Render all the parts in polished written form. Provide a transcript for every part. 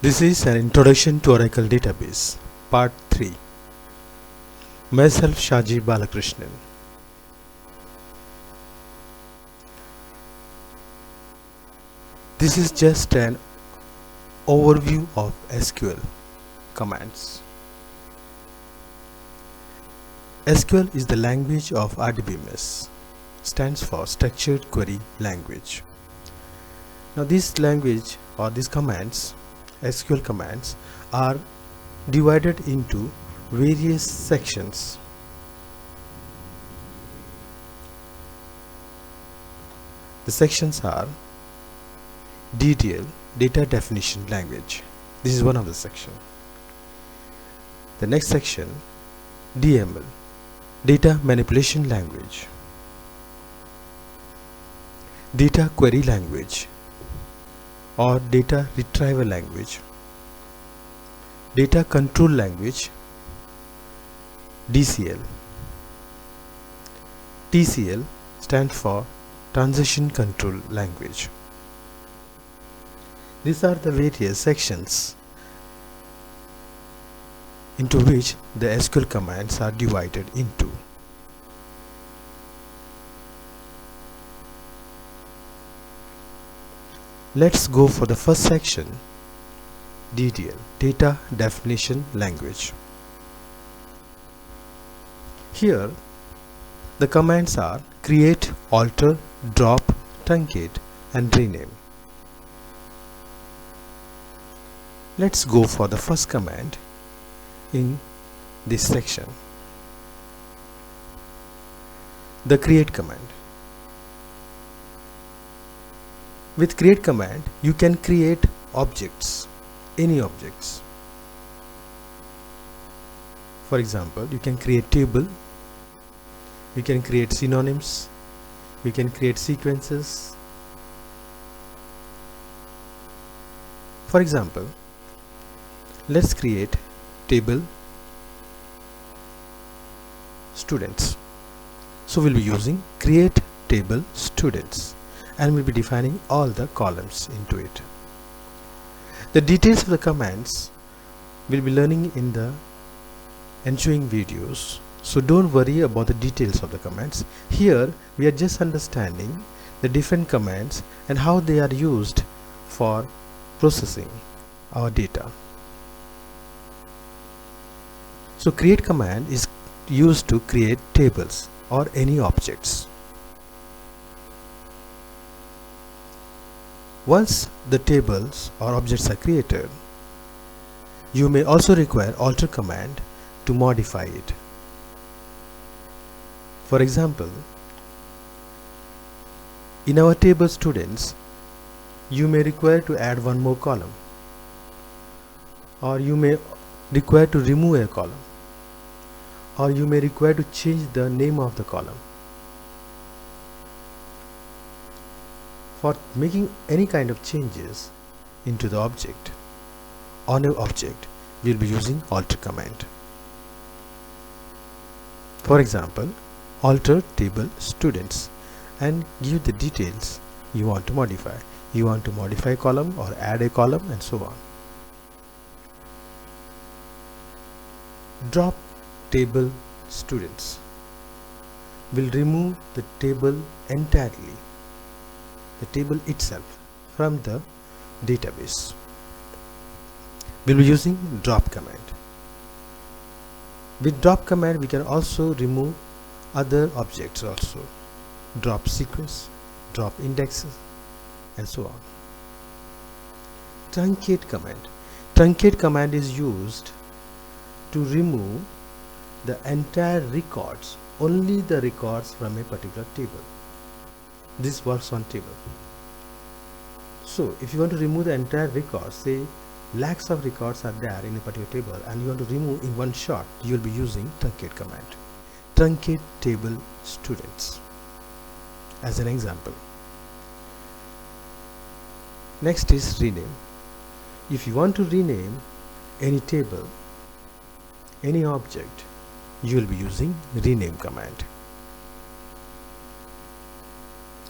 This is an introduction to Oracle Database, Part 3. Myself Shaji Balakrishnan. This is just an overview of SQL commands. SQL is the language of RDBMS, stands for Structured Query Language. Now this language or these commands, SQL commands, are divided into various sections. The sections are DDL, Data Definition Language. This is one of the section. The next section, DML, Data Manipulation Language. Data Query Language or Data Retrieval Language. Data Control Language, DCL. TCL stands for Transition Control Language. These are the various sections into which the SQL commands are divided into. Let's go for the first section, DDL, Data Definition Language. Here the commands are create, alter, drop, truncate and rename. Let's go for the first command in this section, the create command. With create command you can create objects, any objects. For example, you can create table, you can create synonyms, you can create sequences. For example, let's create table students. So we'll be using create table students and we'll be defining all the columns into it. The details of the commands we'll be learning in the ensuing videos, so don't worry about the details of the commands. Here we are just understanding the different commands and how they are used for processing our data. So create command is used to create tables or any objects. Once the tables or objects are created, you may also require alter command to modify it. For example, in our table students, you may require to add one more column, or you may require to remove a column, or you may require to change the name of the column. For making any kind of changes into the object, on an object, we will be using alter command. For example, alter table students and give the details you want to modify. You want to modify a column or add a column and so on. Drop table students will remove the table entirely, the table itself, from the database. We'll be using drop command. With drop command we can also remove other objects also, drop sequence, drop indexes and so on. Truncate command. Truncate command is used to remove the entire records, only the records from a particular table. This works on table. So if you want to remove the entire records, say lakhs of records are there in a particular table and you want to remove in one shot, you will be using truncate command. Truncate table students as an example. Next is rename. If you want to rename any table, any object, you will be using rename command.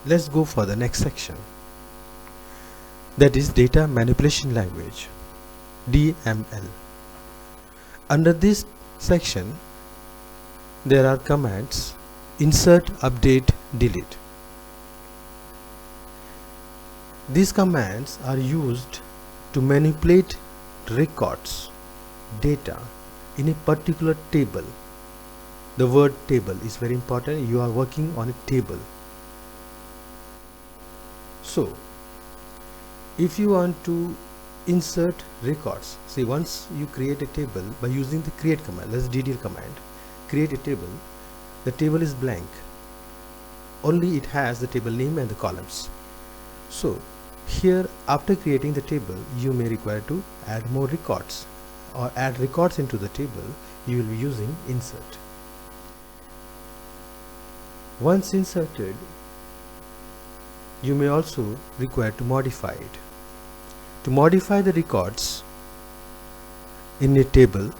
Let's go for the next section, that is data manipulation language. DML. Under this section there are commands insert, update, delete. These commands are used to manipulate records, data in a particular table. The word table is very important. You are working on a table. So if you want to insert records, see, once you create a table by using the create command, that's DDL command, create a table, the table is blank, only it has the table name and the columns. So here, after creating the table, you may require to add more records or add records into the table. You will be using insert. Once inserted, you may also require to modify it. To modify the records in a table,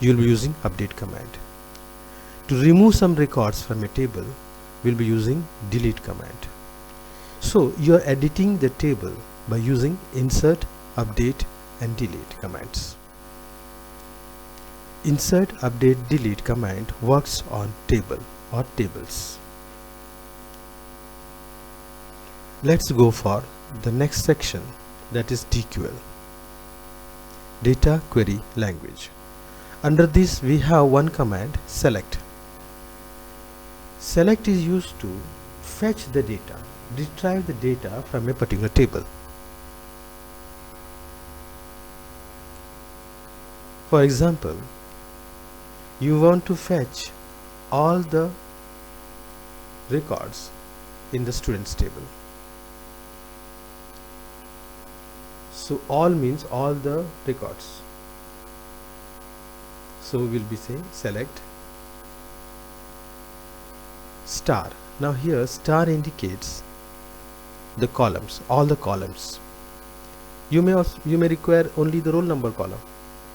you will be using update command. To remove some records from a table, we will be using delete command. So you are editing the table by using insert, update and delete commands. Insert, update, delete command works on table or tables. Let's go for the next section, that is DQL, data query language. Under this we have one command, select. Select is used to fetch the data, retrieve the data from a particular table. For example, you want to fetch all the records in the students table. So all means all the records. So we will be saying select star. Now here star indicates the columns, all the columns. You may require only the roll number column,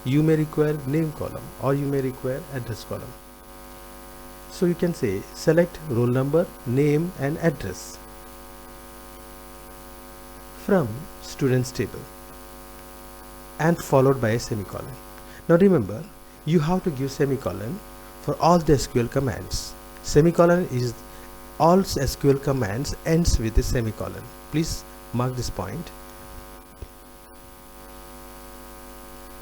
you may require name column, or you may require address column. So you can say select roll number, name and address from students table and followed by a semicolon. Now remember, you have to give semicolon for all the SQL commands. Semicolon is all SQL commands ends with a semicolon. Please mark this point.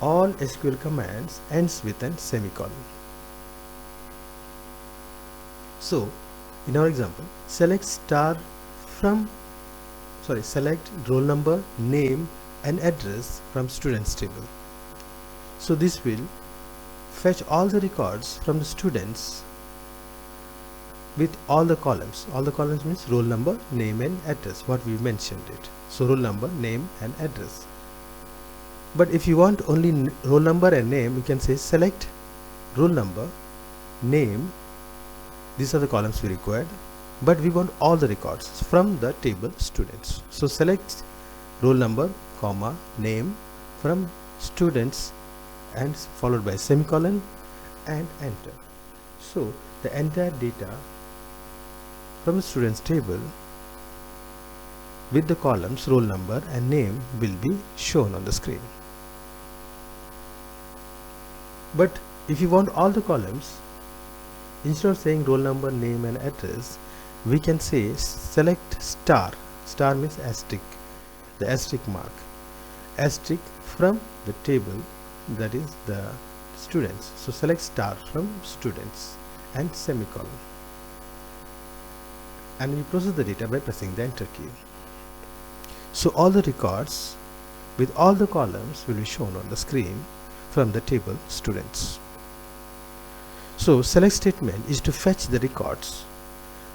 All SQL commands ends with a semicolon. So in our example, select select roll number, name and address from students table. So this will fetch all the records from the students with all the columns. All the columns means roll number, name and address, what we mentioned it. So roll number, name and address. But if you want only roll number and name, you can say select roll number, name. These are the columns we required, but we want all the records from the table students. So select roll number, comma, name from students and followed by semicolon and enter. So the entire data from the students table with the columns roll number and name will be shown on the screen. But if you want all the columns, instead of saying roll number, name and address, we can say select star. Star means asterisk, the asterisk mark, asterisk from the table, that is the students. So select star from students and semicolon, and we process the data by pressing the enter key. So all the records with all the columns will be shown on the screen from the table students. So select statement is to fetch the records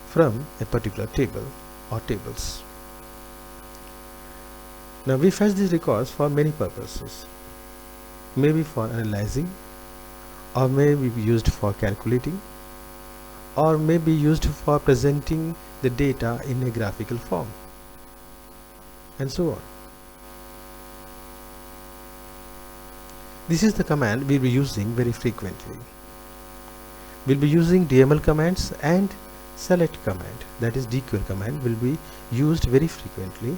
from a particular table or tables. Now we fetch these records for many purposes. Maybe for analyzing, or may be used for calculating, or may be used for presenting the data in a graphical form, and so on. This is the command we will be using very frequently. We will be using DML commands and select command, that is DQL command, will be used very frequently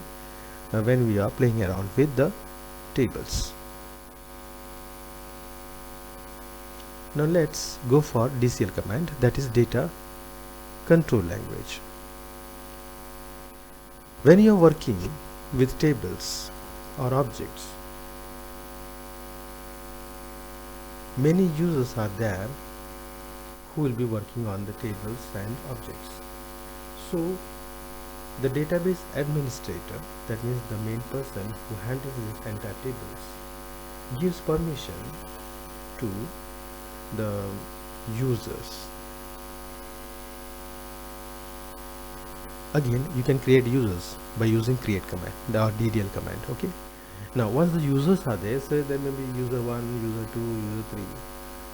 when we are playing around with the tables. Now let's go for DCL command, that is data control language. When you are working with tables or objects, many users are there who will be working on the tables and objects. So the database administrator, that means the main person who handles this entire tables, gives permission to the users. Again, you can create users by using create command or DDL command. Okay. Now once the users are there, say there may be user 1, user 2, user 3,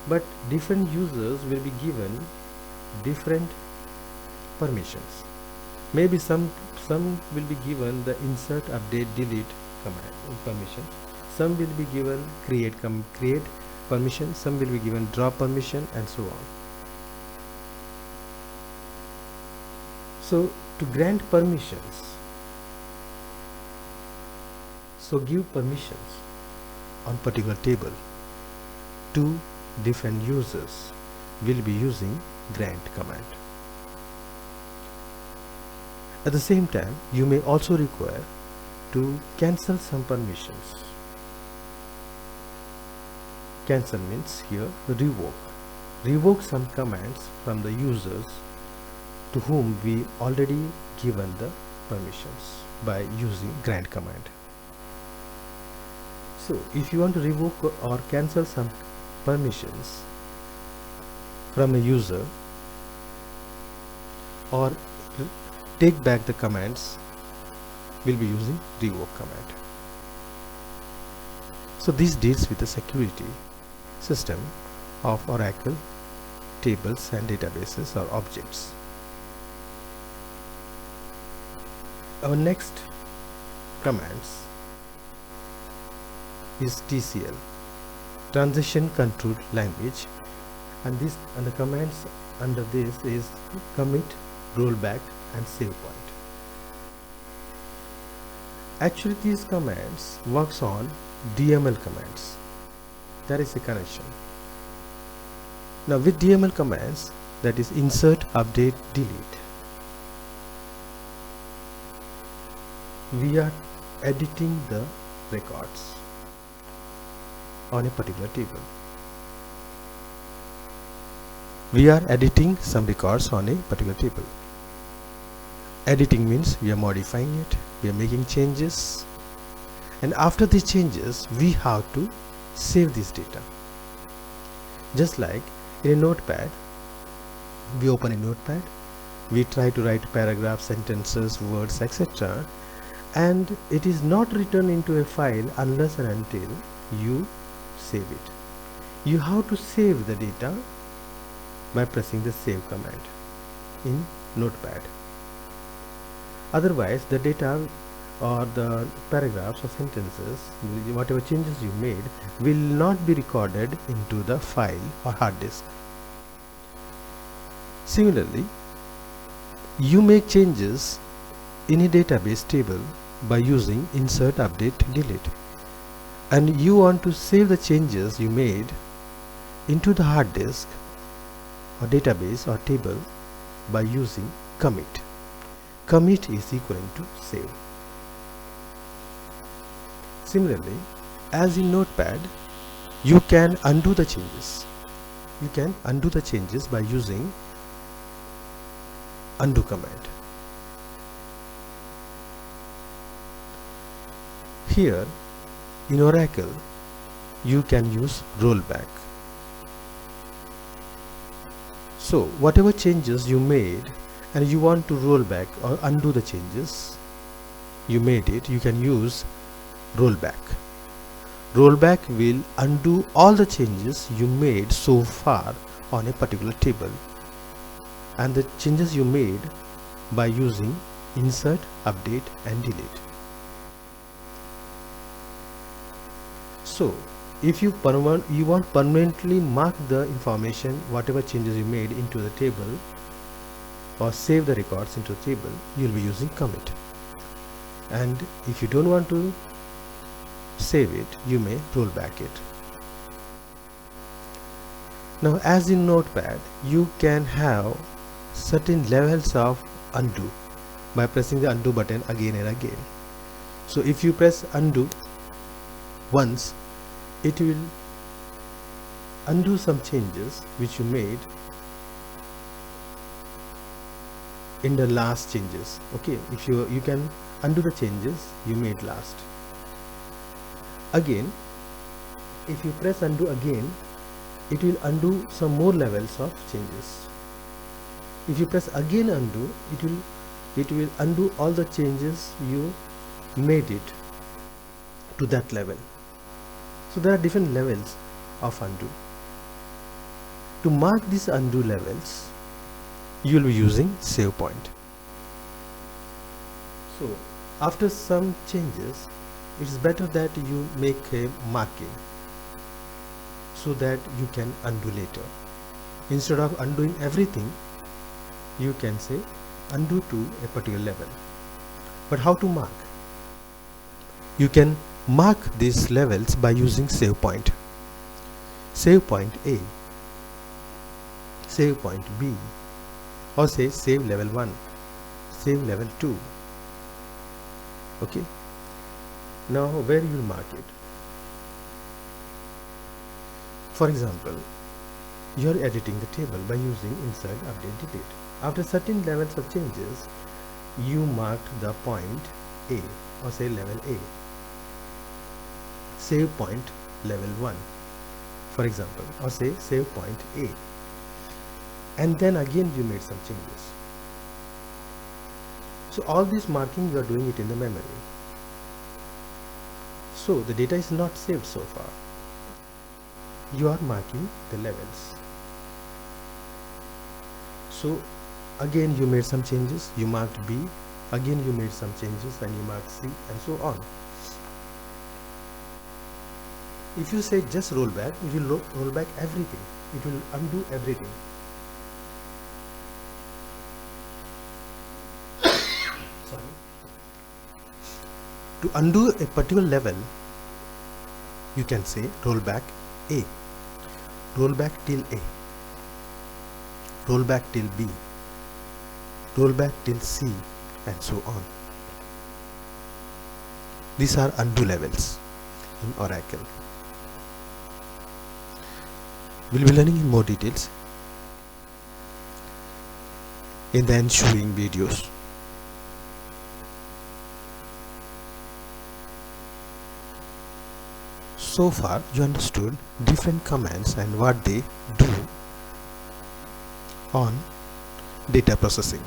but different users will be given different permissions. Maybe some will be given the insert, update, delete command permission. Some will be given create permission. Some will be given drop permission, and so on. So to grant permissions, so give permissions on particular table to different users, will be using grant command. At the same time, you may also require to cancel some permissions. Cancel means here revoke some commands from the users to whom we already given the permissions by using grant command. So if you want to revoke or cancel some permissions from a user or take back the commands, will be using revoke command. So this deals with the security system of Oracle tables and databases or objects. Our next commands is TCL, transition control language, and the commands under this is commit, rollback, and save point. Actually these commands works on DML commands. There is a connection. Now with DML commands, that is insert, update, delete, we are editing the records on a particular table. We are editing some records on a particular table. Editing means we are modifying it, we are making changes, and after these changes we have to save this data. Just like in a notepad, we open a notepad, we try to write paragraphs, sentences, words, etc., and it is not written into a file unless and until you save it. You have to save the data by pressing the save command in notepad. Otherwise the data or the paragraphs or sentences, whatever changes you made, will not be recorded into the file or hard disk. Similarly, you make changes in a database table by using insert, update, delete, and you want to save the changes you made into the hard disk or database or table by using commit. Commit is equal to save. Similarly, as in notepad, you can undo the changes. You can undo the changes by using undo command. Here in Oracle, you can use rollback. So whatever changes you made and you want to roll back or undo the changes you made it, you can use rollback. Rollback will undo all the changes you made so far on a particular table, and the changes you made by using insert, update, and delete. So if you want permanently mark the information, whatever changes you made, into the table or save the records into the table, you will be using commit. And if you don't want to save it, you may roll back it. Now as in Notepad, you can have certain levels of undo by pressing the undo button again and again. So if you press undo once, it will undo some changes which you made in the last changes. Okay, if you can undo the changes you made last. Again, if you press undo again, it will undo some more levels of changes. If you press again undo, it will undo all the changes you made it to that level. So there are different levels of undo. To mark these undo levels, you will be using save point. So after some changes, it is better that you make a marking so that you can undo later. Instead of undoing everything, you can say undo to a particular level. But how to mark? You can mark these levels by using save point. Save point A, save point B, or say save level 1, save level 2. Okay. Now where you will mark it? For example, you are editing the table by using insert, update, delete. After certain levels of changes, you marked the point A, or say level A. Save point level 1, for example, or say save point A. And then again you made some changes. So all this marking you are doing it in the memory. So the data is not saved so far. You are marking the levels. So again you made some changes, you marked B, again you made some changes and you marked C, and so on. If you say just roll back, it will roll back everything. It will undo everything. Sorry. To undo a particular level, you can say roll back A, roll back till A, roll back till B, roll back till C, and so on. These are undo levels in Oracle. We'll be learning in more details in the ensuing videos. So far you understood different commands and what they do on data processing.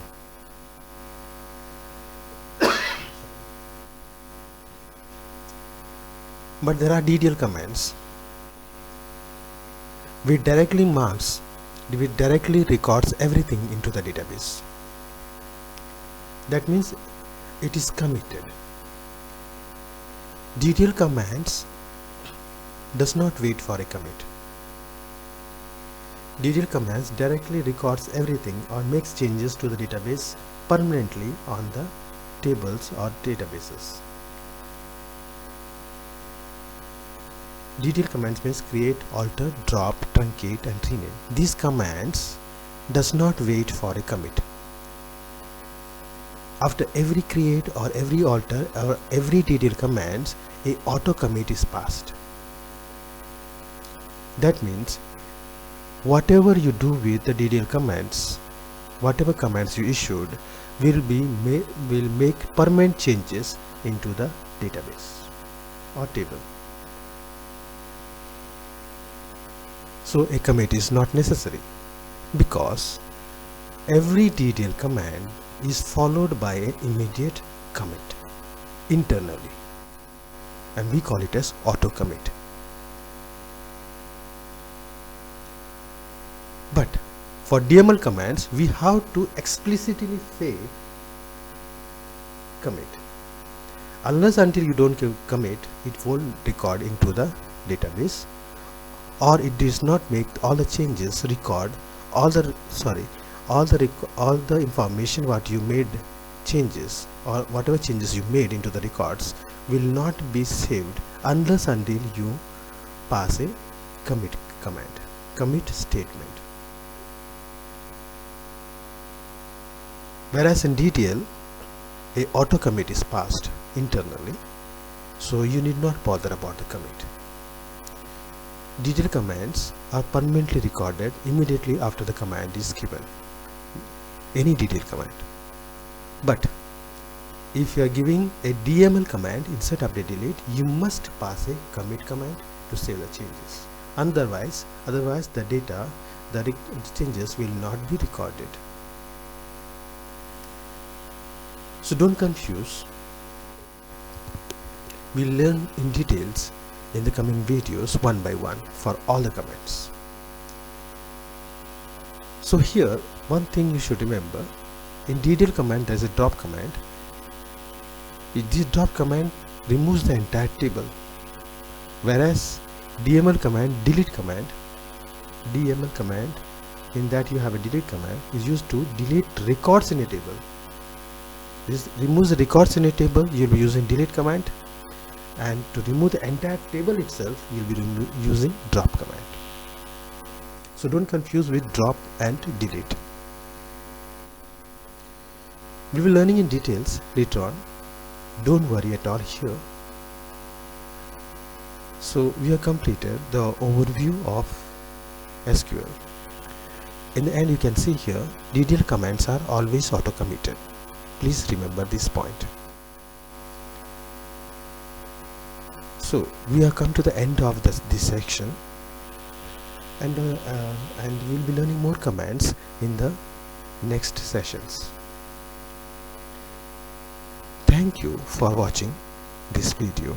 But there are DDL commands which directly records everything into the database. That means it is committed. DDL commands does not wait for a commit. DDL commands directly records everything or makes changes to the database permanently on the tables or databases. DDL commands means create, alter, drop, truncate and rename. These commands does not wait for a commit. After every create or every alter or every DDL commands, a auto commit is passed. That means whatever you do with the DDL commands, whatever commands you issued will make permanent changes into the database or table. So a commit is not necessary because every DDL command is followed by an immediate commit internally, and we call it as auto commit. But for DML commands we have to explicitly say commit. Unless until you don't give commit, it won't record into the database, or it does not make all the changes record all the information what you made changes, or whatever changes you made into the records will not be saved unless until you pass a commit command. commit statement. Whereas in DTL, a auto commit is passed internally, so you need not bother about the commit. DTL commands are permanently recorded immediately after the command is given, any DTL command. But if you are giving a DML command inside update delete, you must pass a commit command to save the changes. Otherwise the data, the changes will not be recorded. So don't confuse. We'll learn in details in the coming videos one by one for all the commands. So here, one thing you should remember, in DTL command there is a drop command. This drop command removes the entire table, whereas DML command, delete command, DML command, in that you have a delete command, is used to delete records in a table. This removes the records in a table, you will be using delete command, and to remove the entire table itself, you will be using drop command. So don't confuse with drop and delete. We will be learning in details later on. Don't worry at all here. So we have completed the overview of SQL. In the end, you can see here DTL commands are always auto committed. Please remember this point. So we have come to the end of this section, and we will be learning more commands in the next sessions. Thank you for watching this video.